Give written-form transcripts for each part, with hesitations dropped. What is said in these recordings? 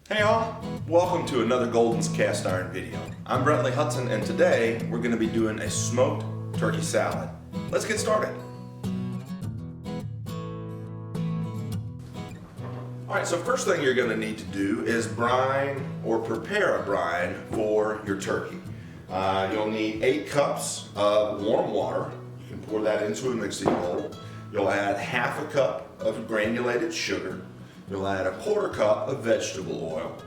Hey all, welcome to another Golden's Cast Iron video. I'm Brentley Hudson and today we're going to be doing a smoked turkey salad. Let's get started. Alright, so first thing you're going to need to do is brine or prepare a brine for your turkey. You'll need 8 cups of warm water. You can pour that into a mixing bowl. You'll add half a cup of granulated sugar. You'll add a 1/4 cup of vegetable oil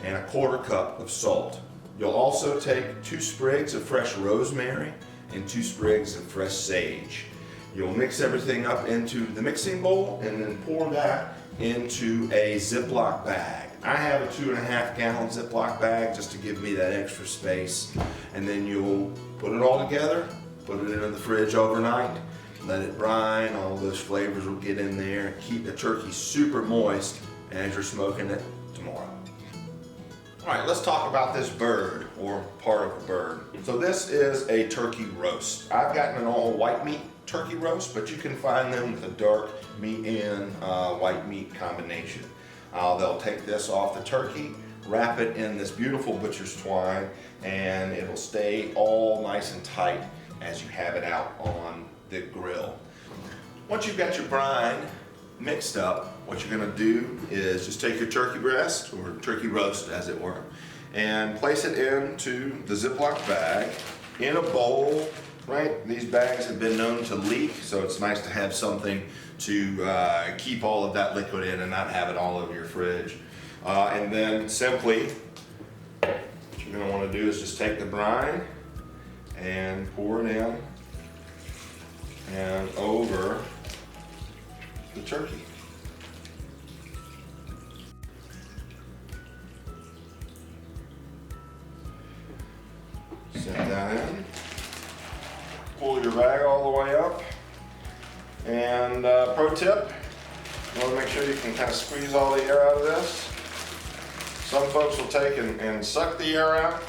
and a 1/4 cup of salt. You'll also take 2 sprigs of fresh rosemary and 2 sprigs of fresh sage. You'll mix everything up into the mixing bowl and then pour that into a Ziploc bag. I have a 2.5 gallon Ziploc bag just to give me that extra space. And then you'll put it all together, put it into the fridge overnight. Let it brine, all those flavors will get in there. Keep the turkey super moist as you're smoking it tomorrow. All right, let's talk about this bird, or part of a bird. So this is a turkey roast. I've gotten an all white meat turkey roast, but you can find them with a dark meat and white meat combination. They'll take this off the turkey, wrap it in this beautiful butcher's twine, and it'll stay all nice and tight as you have it out on the grill. Once you've got your brine mixed up, what you're going to do is just take your turkey breast, or turkey roast as it were, and place it into the Ziploc bag in a bowl. Right? These bags have been known to leak, so it's nice to have something to keep all of that liquid in and not have it all over your fridge. And then simply, what you're going to want to do is just take the brine and pour it in and over the turkey. Set that in. Pull your bag all the way up. And pro tip, you want to make sure you can kind of squeeze all the air out of this. Some folks will take and suck the air out.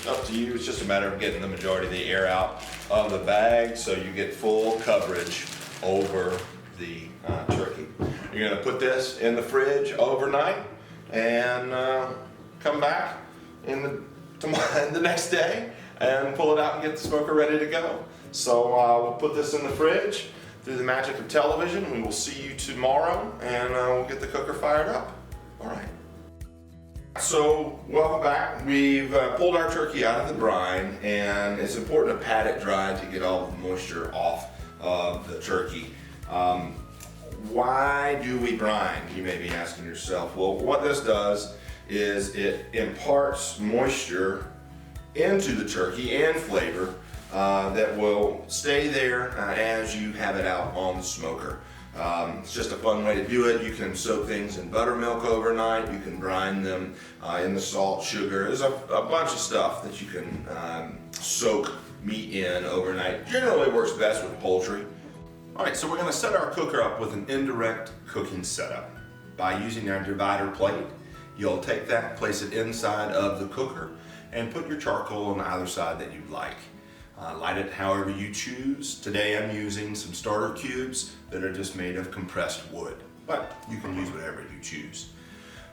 Up to you. It's just a matter of getting the majority of the air out of the bag so you get full coverage over the turkey. You're going to put this in the fridge overnight and come back in the next day and pull it out and get the smoker ready to go. So we'll put this in the fridge through the magic of television. We will see you tomorrow and we'll get the cooker fired up. All right. So welcome back. We've pulled our turkey out of the brine, and it's important to pat it dry to get all the moisture off of the turkey. Why do we brine? You may be asking yourself. Well, what this does is it imparts moisture into the turkey and flavor that will stay there as you have it out on the smoker. It's just a fun way to do it. You can soak things in buttermilk overnight. You can brine them in the salt, sugar. There's a bunch of stuff that you can soak meat in overnight. Generally works best with poultry. All right, so we're going to set our cooker up with an indirect cooking setup. By using our divider plate, you'll take that, place it inside of the cooker, and put your charcoal on either side that you'd like. Light it however you choose. Today I'm using some starter cubes that are just made of compressed wood, but you can use whatever you choose.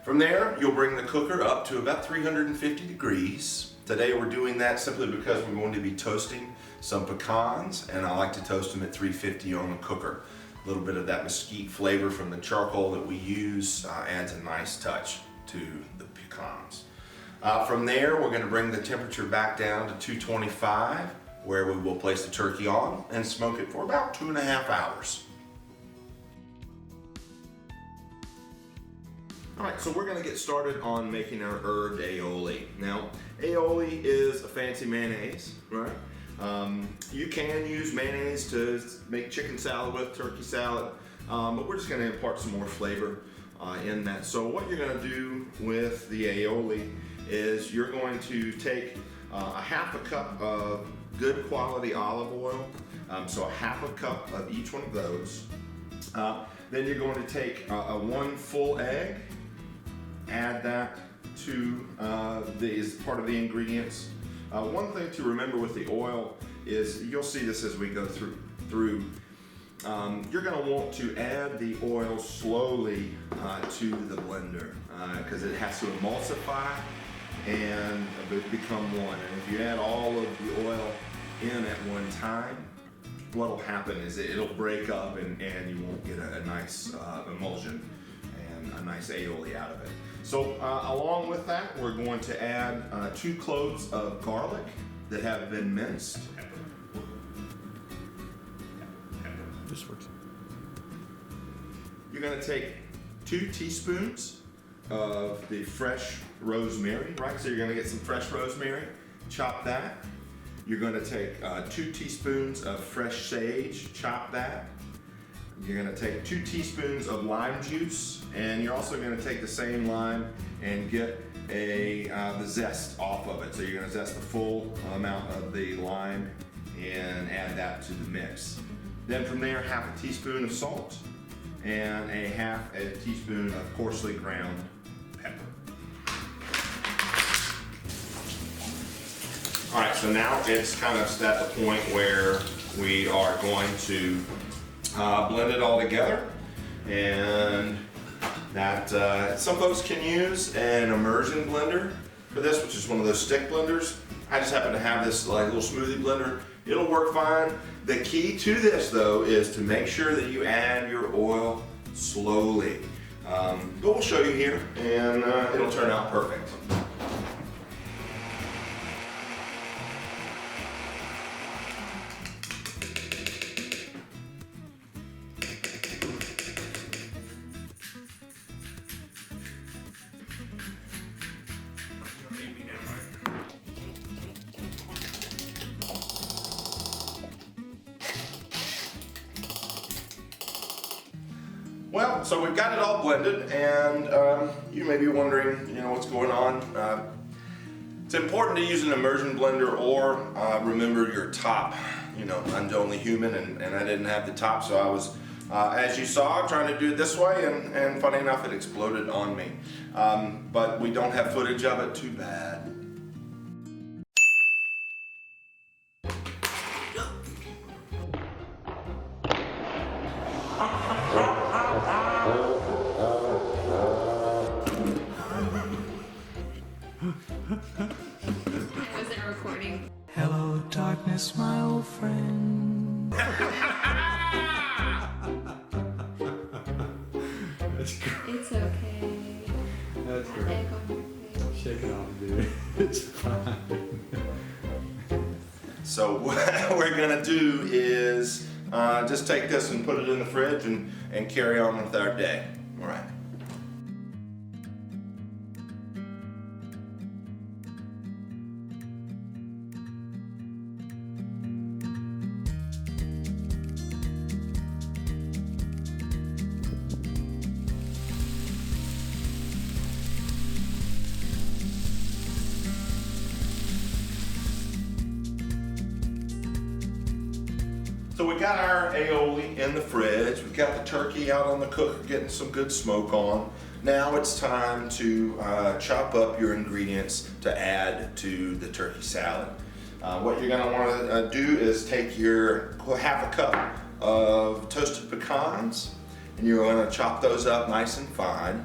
From there, you'll bring the cooker up to about 350 degrees. Today we're doing that simply because we're going to be toasting some pecans, and I like to toast them at 350 on the cooker. A little bit of that mesquite flavor from the charcoal that we use adds a nice touch to the pecans. From there, we're going to bring the temperature back down to 225, where we will place the turkey on and smoke it for about 2.5 hours. Alright, so we're going to get started on making our herbed aioli. Now, aioli is a fancy mayonnaise, right? You can use mayonnaise to make chicken salad with, turkey salad, but we're just going to impart some more flavor in that. So what you're going to do with the aioli is you're going to take a 1/2 cup of good quality olive oil, so a 1/2 cup of each one of those. Then you're going to take 1 full egg, add that to as part of the ingredients. One thing to remember with the oil is, you'll see this as we go through, you're going to want to add the oil slowly to the blender because it has to emulsify and become one. And if you add all of the oil in at one time, what will happen is it'll break up and you won't get a nice emulsion and a nice aioli out of it. So along with that, we're going to add 2 cloves of garlic that have been minced. This works. You're going to take 2 teaspoons of the fresh rosemary, right? So you're going to get some fresh rosemary, chop that. You're going to take 2 teaspoons of fresh sage, chop that. You're going to take 2 teaspoons of lime juice, and you're also going to take the same lime and get the zest off of it. So you're going to zest the full amount of the lime and add that to the mix. Then from there, half a teaspoon of salt and half a teaspoon of coarsely ground pepper. All right, so now it's kind of at the point where we are going to blend it all together, and that some folks can use an immersion blender for this, which is one of those stick blenders. I just happen to have this like little smoothie blender. It'll work fine. The key to this though is to make sure that you add your oil slowly. But we'll show you here, and it'll turn out perfect. Well, so we've got it all blended, and you may be wondering, what's going on. It's important to use an immersion blender, or remember your top. I'm only human, and I didn't have the top, so I was, as you saw, trying to do it this way, and funny enough, it exploded on me. But we don't have footage of it, too bad. Wasn't recording. Hello, darkness, my old friend. That's great. It's okay. That's Egg great. on your face. Shake it off, dude. It's fine. So what we're gonna do is just take this and put it in the fridge and carry on with our day. All right. So we got our aioli in the fridge. We've got the turkey out on the cooker getting some good smoke on. Now it's time to chop up your ingredients to add to the turkey salad. What you're gonna wanna do is take your half a cup of toasted pecans, and you're gonna chop those up nice and fine.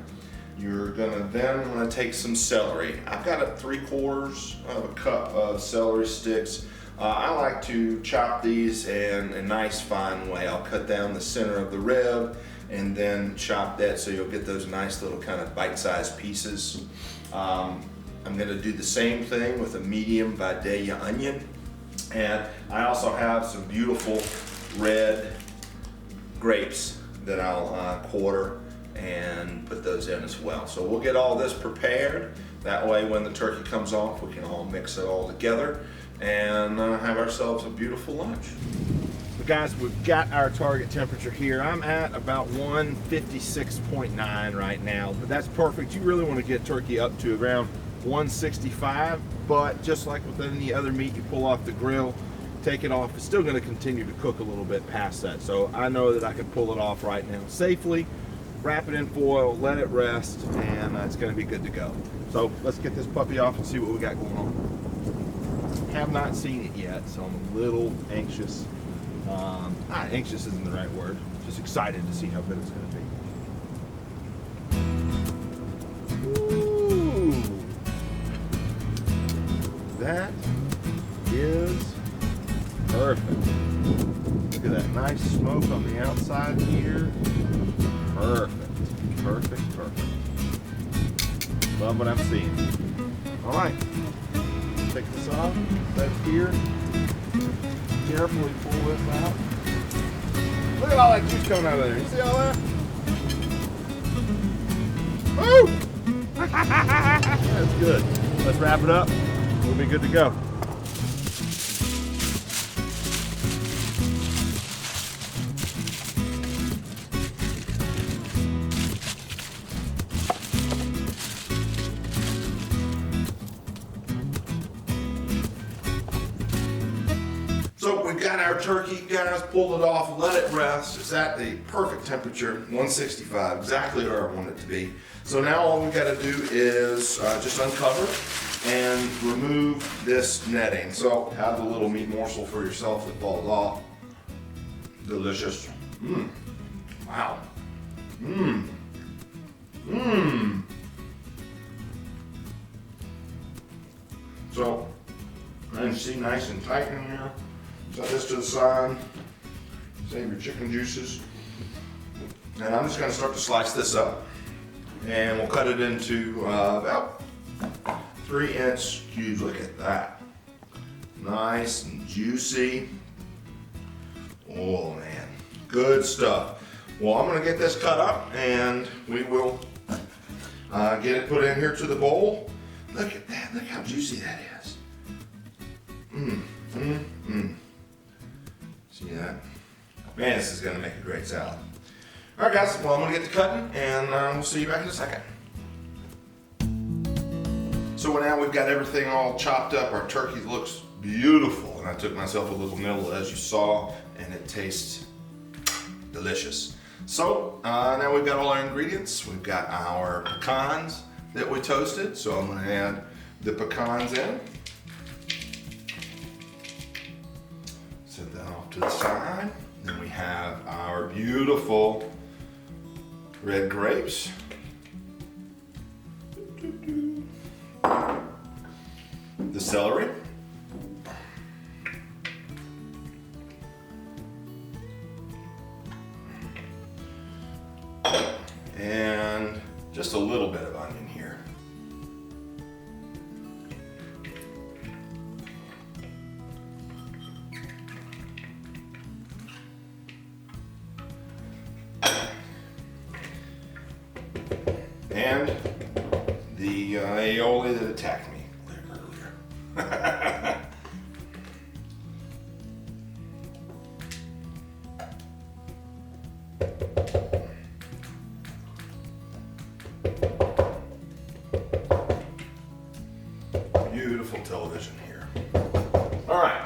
You're gonna then wanna take some celery. I've got a 3/4 of a cup of celery sticks. I like to chop these in a nice fine way. I'll cut down the center of the rib and then chop that so you'll get those nice little kind of bite-sized pieces. I'm gonna do the same thing with a medium Vidalia onion. And I also have some beautiful red grapes that I'll quarter and put those in as well. So we'll get all this prepared. That way when the turkey comes off, we can all mix it all together and have ourselves a beautiful lunch. But guys, we've got our target temperature here. I'm at about 156.9 right now, but that's perfect. You really want to get turkey up to around 165, but just like with any other meat you pull off the grill, take it off, it's still going to continue to cook a little bit past that. So I know that I can pull it off right now safely, wrap it in foil, let it rest, and it's going to be good to go. So let's get this puppy off and see what we got going on. Have not seen it yet, so I'm a little anxious Not anxious isn't the right word. Just excited to see how good it's going to be. Ooh, that is perfect. Look at that nice smoke on the outside here. Perfect, perfect, perfect. Love what I'm seeing. All right, take this off. That's here. Carefully pull this out. Look at all that juice coming out of there. You see all that? Woo! That's good. Let's wrap it up. We'll be good to go. So we've got our turkey, guys, pulled it off, let it rest. It's at the perfect temperature, 165, exactly where I want it to be. So now all we've got to do is just uncover and remove this netting. So have the little meat morsel for yourself that falls off. Delicious. Mmm. Wow. Mmm. Mmm. So, and see, nice and tight in here. Set this to the side. Save your chicken juices. And I'm just going to start to slice this up. And we'll cut it into about 3-inch cubes. Look at that. Nice and juicy. Oh man, good stuff. Well, I'm going to get this cut up and we will get it put in here to the bowl. Look at that. Look how juicy that is. Mmm. Mmm. Mmm. See that? Man, this is going to make a great salad. All right, guys. Well, I'm going to get to cutting, and we'll see you back in a second. So now we've got everything all chopped up. Our turkey looks beautiful, and I took myself a little nibble, as you saw, and it tastes delicious. So now we've got all our ingredients. We've got our pecans that we toasted. So I'm going to add the pecans in. Set that off to the side. Then we have our beautiful red grapes. The celery. And just a little bit of onion here. And the aioli that attacked me earlier. Beautiful television here. All right.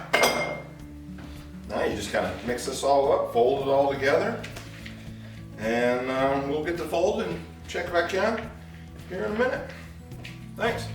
Now you just kind of mix this all up, fold it all together, and we'll get the fold and check back in here in a minute. Thanks.